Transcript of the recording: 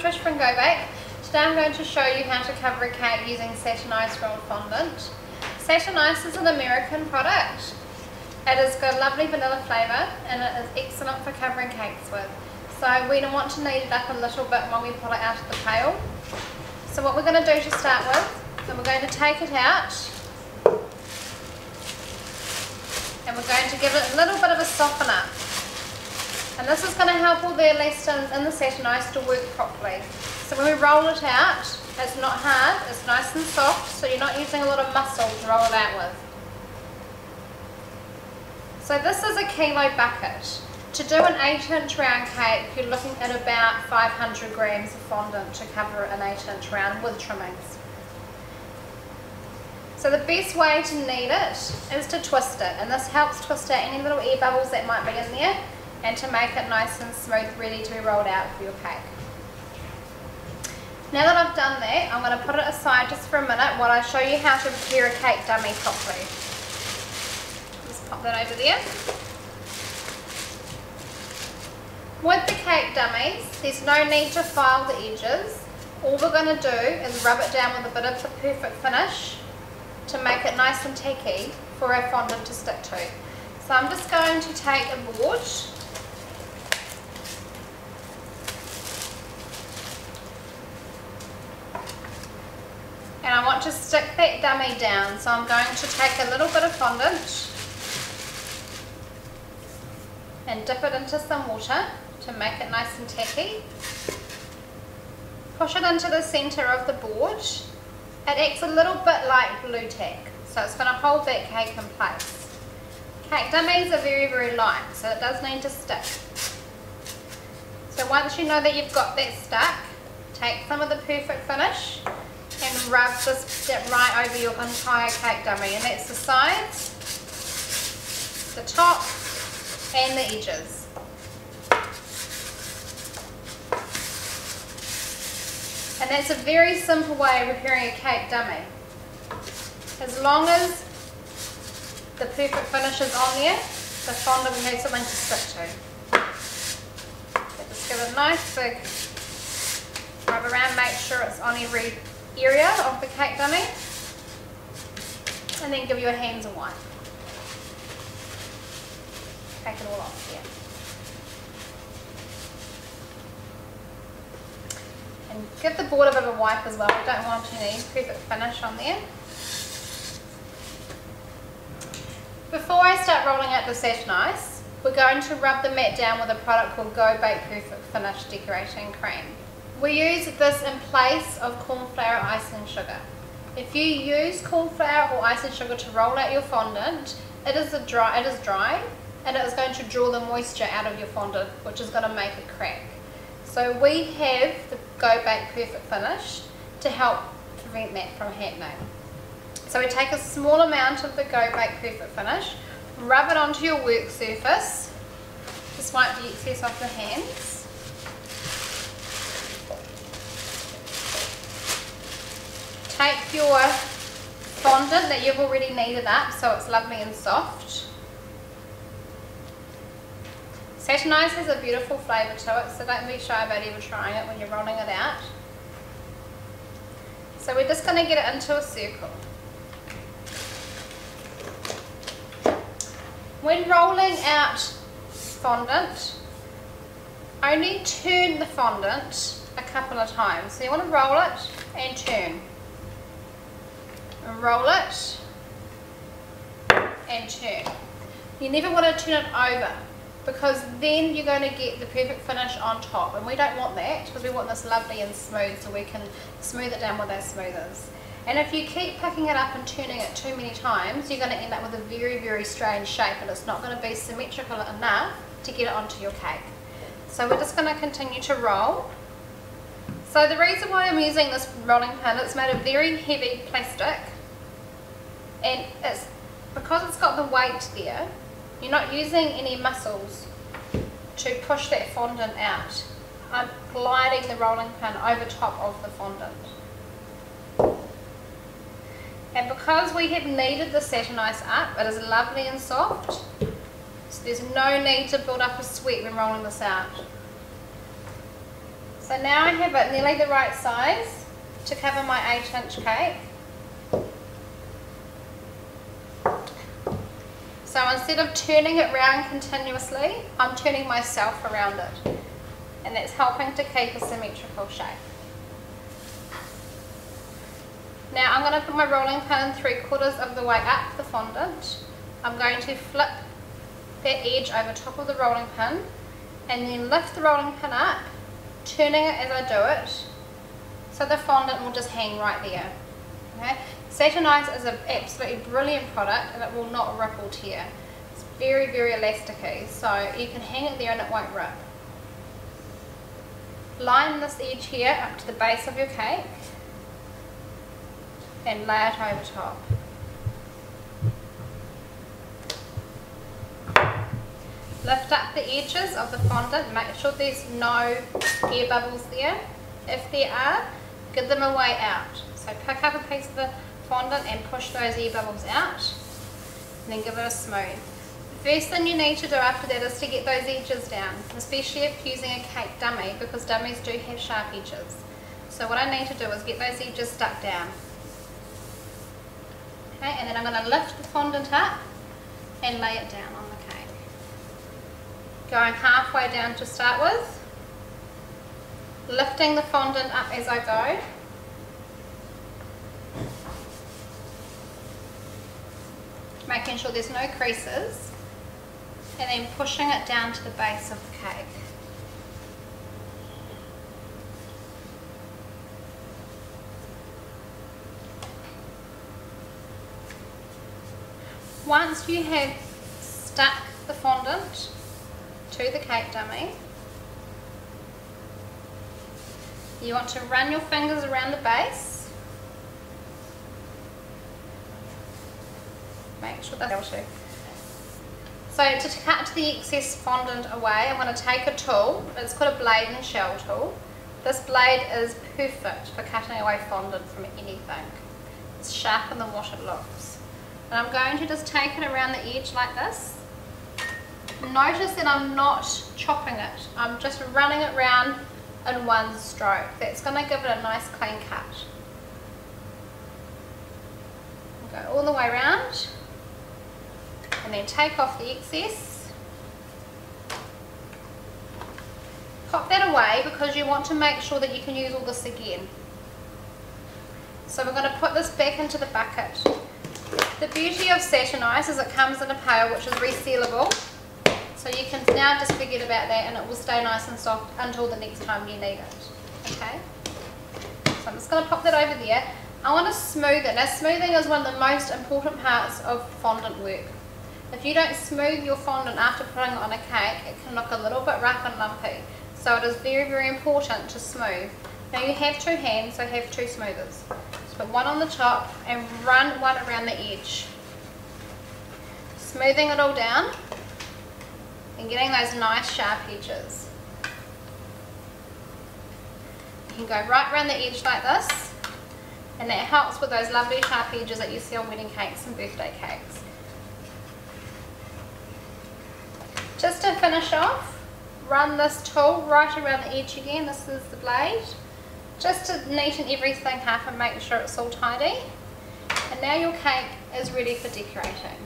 Trish from GoBake. Today I'm going to show you how to cover a cake using Satin Ice rolled fondant. Satin Ice is an American product. It has got a lovely vanilla flavour and it is excellent for covering cakes with. So we don't want to knead it up a little bit when we pull it out of the pail. So what we're going to do to start with, is we're going to take it out and we're going to give it a little bit of a soften up. And this is going to help all the elastins in the satin ice to work properly. So when we roll it out, it's not hard, it's nice and soft, so you're not using a lot of muscle to roll it out with. So this is a kilo bucket. To do an 8-inch round cake, you're looking at about 500 grams of fondant to cover an 8-inch round with trimmings. So the best way to knead it is to twist it, and this helps twist out any little air bubbles that might be in there and to make it nice and smooth, ready to be rolled out for your cake. Now that I've done that, I'm going to put it aside just for a minute while I show you how to prepare a cake dummy properly. Just pop that over there. With the cake dummies, there's no need to file the edges. All we're going to do is rub it down with a bit of the perfect finish to make it nice and tacky for our fondant to stick to. So I'm just going to take a board and I want to stick that dummy down. So I'm going to take a little bit of fondant and dip it into some water to make it nice and tacky. Push it into the centre of the board. It acts a little bit like glue tack, so it's going to hold that cake in place. Cake dummies are very, very light, so it does need to stick. So once you know that you've got that stuck, take some of the perfect finish and rub this right over your entire cake dummy, and that's the sides, the top and the edges. And that's a very simple way of preparing a cake dummy. As long as the perfect finish is on there, the fondant will have something to stick to. So just give it a nice big rub around, make sure it's on every area of the cake dummy, and then give your hands a wipe. Take it all off here. And give the board a bit of a wipe as well. We don't want any perfect finish on there. Before I start rolling out the satin ice, we're going to rub the mat down with a product called GoBake Perfect Finish Decorating Cream. We use this in place of corn flour or icing sugar. If you use corn flour or icing sugar to roll out your fondant, it is dry and it is going to draw the moisture out of your fondant, which is going to make it crack. So we have the GoBake Perfect Finish to help prevent that from happening. So we take a small amount of the GoBake Perfect Finish, rub it onto your work surface, just wipe the excess off the hands. Take your fondant that you've already kneaded up so it's lovely and soft. Satin ice has a beautiful flavour to it, so don't be shy about ever trying it when you're rolling it out. So we're just going to get it into a circle. When rolling out fondant, only turn the fondant a couple of times. So you want to roll it and turn. And roll it and turn. You never want to turn it over, because then you're going to get the perfect finish on top, and we don't want that because we want this lovely and smooth, so we can smooth it down with our smoothers. And if you keep picking it up and turning it too many times, you're going to end up with a very, very strange shape, and it's not going to be symmetrical enough to get it onto your cake. So we're just going to continue to roll. So the reason why I'm using this rolling pin, it's made of very heavy plastic, and it's because it's got the weight there. You're not using any muscles to push that fondant out. I'm gliding the rolling pin over top of the fondant. And because we have kneaded the satin ice up, it is lovely and soft. So there's no need to build up a sweat when rolling this out. So So now I have it nearly the right size to cover my 8-inch cake. So instead of turning it round continuously, I'm turning myself around it. And that's helping to keep a symmetrical shape. Now I'm going to put my rolling pin 3/4 of the way up the fondant. I'm going to flip that edge over top of the rolling pin and then lift the rolling pin up, turning it as I do it, so the fondant will just hang right there. Okay? Satin Ice is an absolutely brilliant product and it will not rip or tear. It's very, very elasticy, so you can hang it there and it won't rip. Line this edge here up to the base of your cake and lay it over top. Lift up the edges of the fondant, make sure there's no air bubbles there. If there are, give them a way out. So pick up a piece of the fondant and push those air bubbles out, and then give it a smooth. The first thing you need to do after that is to get those edges down, especially if using a cake dummy, because dummies do have sharp edges. So what I need to do is get those edges stuck down. Okay, and then I'm going to lift the fondant up and lay it down on the cake. Going halfway down to start with, lifting the fondant up as I go, making sure there's no creases, and then pushing it down to the base of the cake. Once you have stuck the fondant to the cake dummy, you want to run your fingers around the base. Make sure that's able to. So to cut the excess fondant away, I'm going to take a tool. It's called a blade and shell tool. This blade is perfect for cutting away fondant from anything. It's sharper than what it looks. And I'm going to just take it around the edge like this. Notice that I'm not chopping it. I'm just running it round in one stroke. That's going to give it a nice clean cut. I'll go all the way around and then take off the excess. Pop that away because you want to make sure that you can use all this again. So we're going to put this back into the bucket. The beauty of Satin Ice is it comes in a pail which is resealable, so you can now just forget about that and it will stay nice and soft until the next time you need it. Okay, so I'm just going to pop that over there. I want to smooth it. Now smoothing is one of the most important parts of fondant work. If you don't smooth your fondant after putting it on a cake, it can look a little bit rough and lumpy, so it is very, very important to smooth. Now you have 2 hands, so have 2 smoothers. Put one on the top and run one around the edge, smoothing it all down and getting those nice sharp edges. You can go right around the edge like this, and that helps with those lovely sharp edges that you see on wedding cakes and birthday cakes. Just to finish off, run this tool right around the edge again. This is the blade, just to neaten everything up and make sure it's all tidy. And now your cake is ready for decorating.